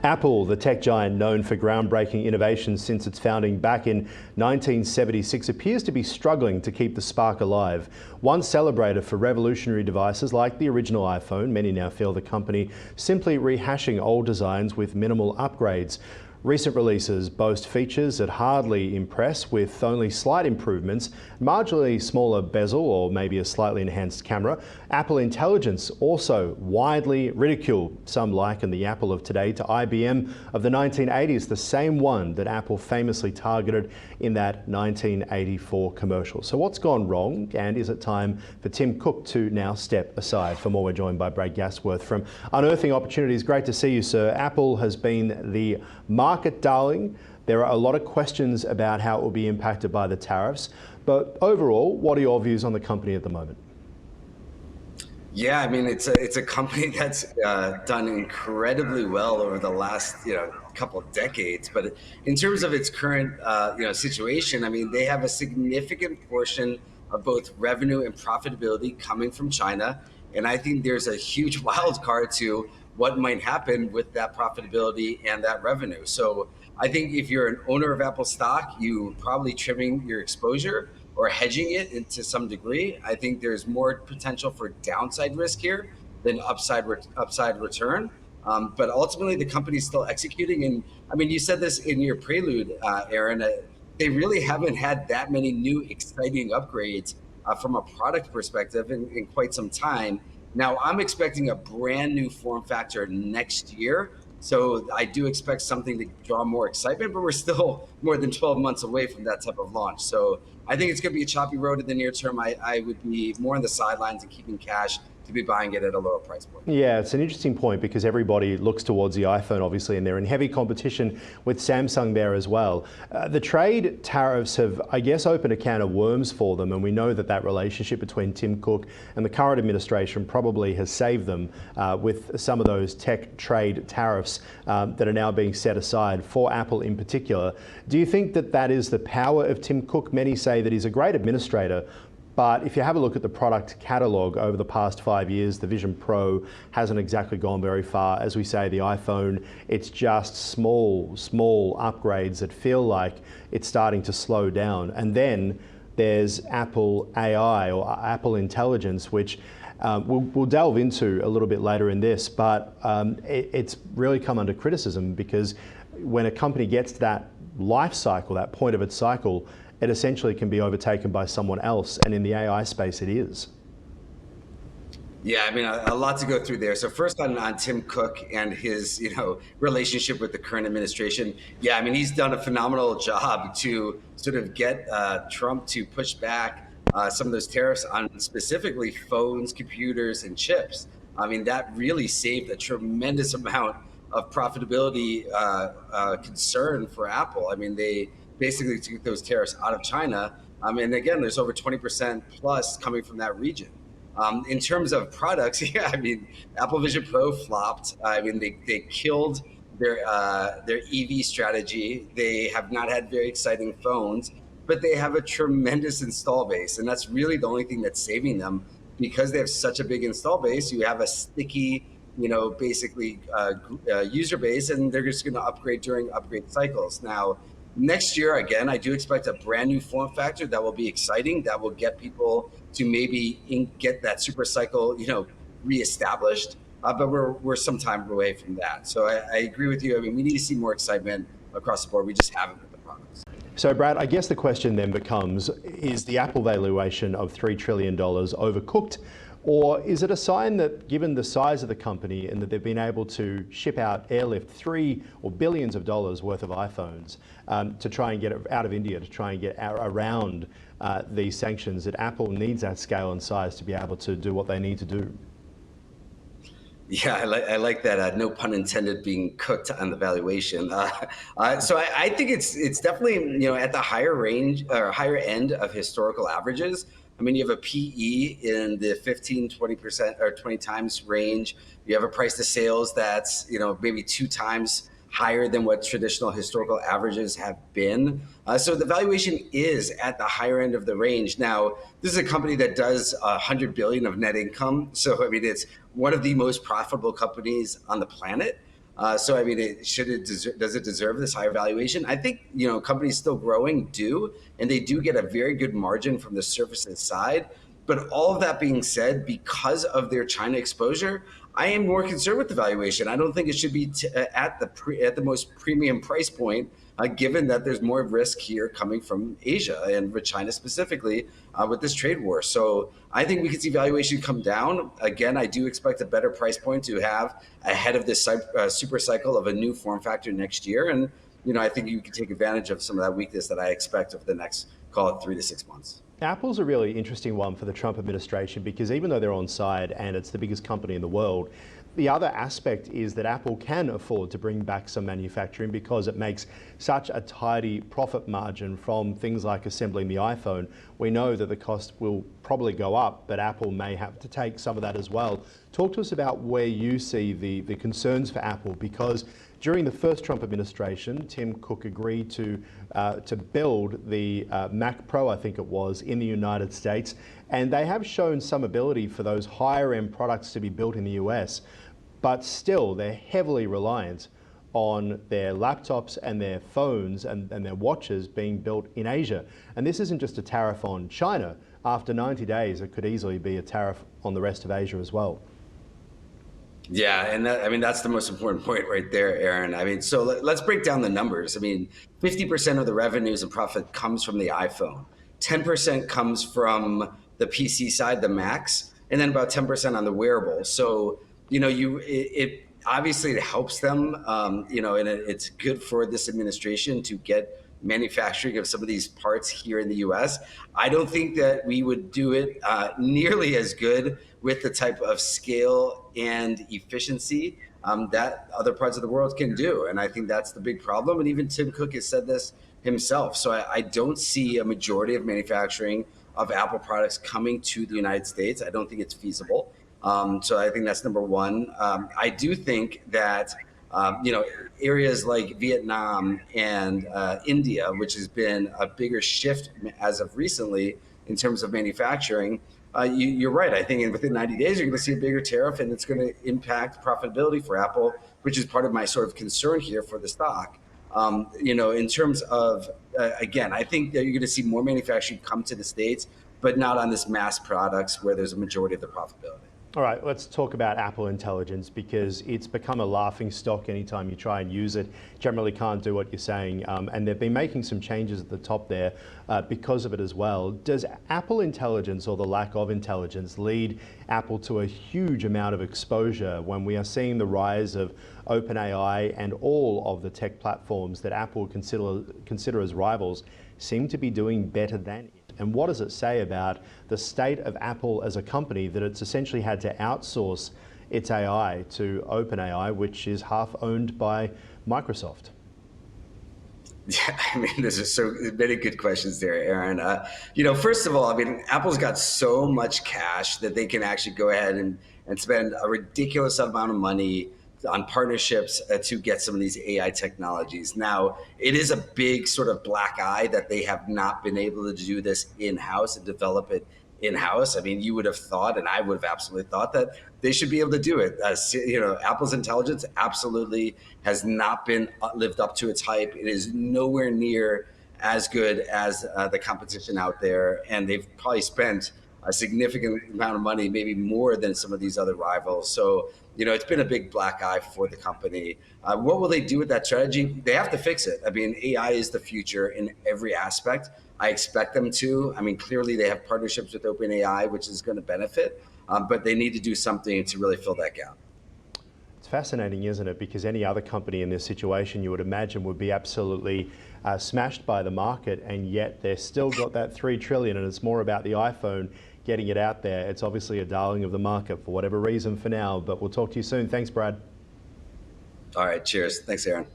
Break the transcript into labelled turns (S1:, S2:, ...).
S1: Apple, the tech giant known for groundbreaking innovations since its founding back in 1976, appears to be struggling to keep the spark alive. Once celebrated for revolutionary devices like the original iPhone, many now feel the company simply rehashing old designs with minimal upgrades. Recent releases boast features that hardly impress, with only slight improvements, marginally smaller bezel or maybe a slightly enhanced camera. Apple Intelligence also widely ridiculed. Some liken the Apple of today to IBM of the 1980s, the same one that Apple famously targeted in that 1984 commercial. So what's gone wrong, and is it time for Tim Cook to now step aside? For more, we're joined by Brad Gasworth from Unearthing Opportunities. Great to see you, sir. Apple has been the market darling. There are a lot of questions about how it will be impacted by the tariffs, but overall, what are your views on the company at the moment?
S2: Yeah, I mean, it's a company that's done incredibly well over the last couple of decades. But in terms of its current situation, I mean, they have a significant portion of both revenue and profitability coming from China, and I think there's a huge wild card to what might happen with that profitability and that revenue. So I think if you're an owner of Apple stock, you probably trimming your exposure or hedging it to some degree. I think there's more potential for downside risk here than upside return. But ultimately, the company's still executing. And I mean, you said this in your prelude, Aaron. They really haven't had that many new exciting upgrades from a product perspective in quite some time. Now, I'm expecting a brand new form factor next year. So I do expect something to draw more excitement, but we're still more than 12 months away from that type of launch. So I think it's going to be a choppy road in the near term. I would be more on the sidelines and keeping cash to be buying it at a lower price point.
S1: Yeah, it's an interesting point because everybody looks towards the iPhone, obviously, and they're in heavy competition with Samsung there as well. The trade tariffs have, I guess, opened a can of worms for them, and we know that that relationship between Tim Cook and the current administration probably has saved them with some of those tech trade tariffs that are now being set aside for Apple in particular. Do you think that that is the power of Tim Cook? Many say that he's a great administrator, but if you have a look at the product catalogue over the past 5 years, the Vision Pro hasn't exactly gone very far. As we say, the iPhone, it's just small upgrades that feel like it's starting to slow down. And then there's Apple AI or Apple Intelligence, which we'll delve into a little bit later in this, but it's really come under criticism because when a company gets to that life cycle, that point of its cycle, it essentially can be overtaken by someone else, and in the AI space it is.
S2: Yeah, I mean, a lot to go through there. So first on Tim Cook and his relationship with the current administration. Yeah, I mean, he's done a phenomenal job to sort of get Trump to push back some of those tariffs on specifically phones, computers, and chips. I mean, that really saved a tremendous amount of profitability concern for Apple. I mean, they basically took those tariffs out of China. And again, there's over 20% plus coming from that region. In terms of products, yeah, I mean, Apple Vision Pro flopped. I mean, they killed their EV strategy. They have not had very exciting phones, but they have a tremendous install base. And that's really the only thing that's saving them, because they have such a big install base. You have a sticky, basically user base, and they're just going to upgrade during upgrade cycles. Now, next year, again, I do expect a brand new form factor that will be exciting, that will get people to maybe get that super cycle, reestablished. But we're some time away from that. So I agree with you. I mean, we need to see more excitement across the board. We just haven't with the products.
S1: So, Brad, I guess the question then becomes, is the Apple valuation of $3 trillion overcooked? Or is it a sign that, given the size of the company and that they've been able to ship out, airlift billions of dollars worth of iPhones to try and get it out of India, to try and get around these sanctions, that Apple needs that scale and size to be able to do what they need to do?
S2: Yeah, I like that. No pun intended, being cooked on the valuation. So I think it's definitely at the higher range or higher end of historical averages. I mean, you have a PE in the 15-20% or 20 times range. You have a price to sales that's maybe 2 times higher than what traditional historical averages have been. So the valuation is at the higher end of the range. Now, this is a company that does $100 billion of net income. So, I mean, it's one of the most profitable companies on the planet. So I mean, does it deserve this higher valuation? I think companies still growing do, and they do get a very good margin from the services side. But all of that being said, because of their China exposure, I am more concerned with the valuation. I don't think it should be at the most premium price point, given that there's more risk here coming from Asia and with China specifically with this trade war. So I think we could see valuation come down. Again, I do expect a better price point to have ahead of this super cycle of a new form factor next year. And I think you can take advantage of some of that weakness that I expect over the next, call it 3 to 6 months.
S1: Apple's a really interesting one for the Trump administration because even though they're on side and it's the biggest company in the world, the other aspect is that Apple can afford to bring back some manufacturing because it makes such a tidy profit margin from things like assembling the iPhone. We know that the cost will probably go up, but Apple may have to take some of that as well. Talk to us about where you see the concerns for Apple, because during the first Trump administration, Tim Cook agreed to build the Mac Pro, I think it was, in the United States. And they have shown some ability for those higher end products to be built in the US, but still they're heavily reliant on their laptops and their phones and their watches being built in Asia. And this isn't just a tariff on China. After 90 days, it could easily be a tariff on the rest of Asia as well.
S2: Yeah, and that's the most important point right there, Aaron. I mean, so let's break down the numbers. I mean, 50% of the revenues and profit comes from the iPhone, 10% comes from the PC side, the Macs, and then about 10% on the wearables. So, it obviously it helps them, and it's good for this administration to get manufacturing of some of these parts here in the US. I don't think that we would do it nearly as good with the type of scale and efficiency that other parts of the world can do. And I think that's the big problem. And even Tim Cook has said this himself. So I don't see a majority of manufacturing of Apple products coming to the United States. I don't think it's feasible. So I think that's number one. I do think that areas like Vietnam and India, which has been a bigger shift as of recently in terms of manufacturing, you're right. I think within 90 days, you're going to see a bigger tariff and it's going to impact profitability for Apple, which is part of my sort of concern here for the stock. In terms of, again, I think that you're going to see more manufacturing come to the States, but not on this mass products where there's a majority of the profitability.
S1: All right, let's talk about Apple Intelligence, because it's become a laughing stock anytime you try and use it. Generally can't do what you're saying, and they've been making some changes at the top there because of it as well. Does Apple Intelligence, or the lack of intelligence, lead Apple to a huge amount of exposure when we are seeing the rise of OpenAI and all of the tech platforms that Apple consider as rivals seem to be doing better than it? And what does it say about the state of Apple as a company that it's essentially had to outsource its AI to OpenAI, which is half owned by Microsoft?
S2: Yeah, I mean, there's so many good questions there, Aaron. First of all, I mean, Apple's got so much cash that they can actually go ahead and spend a ridiculous amount of money on partnerships to get some of these AI technologies. Now, it is a big sort of black eye that they have not been able to do this in-house and develop it in-house. I mean, you would have thought, and I would have absolutely thought, that they should be able to do it. Apple's intelligence absolutely has not been lived up to its hype. It is nowhere near as good as the competition out there, and they've probably spent a significant amount of money, maybe more than some of these other rivals. So, it's been a big black eye for the company. What will they do with that strategy? They have to fix it. I mean, AI is the future in every aspect. I expect them to. I mean, clearly they have partnerships with OpenAI, which is going to benefit, but they need to do something to really fill that gap.
S1: It's fascinating, isn't it? Because any other company in this situation, you would imagine, would be absolutely smashed by the market, and yet they've still got that $3 trillion, and it's more about the iPhone getting it out there. It's obviously a darling of the market for whatever reason for now, but we'll talk to you soon. Thanks, Brad.
S2: All right, cheers. Thanks, Aaron.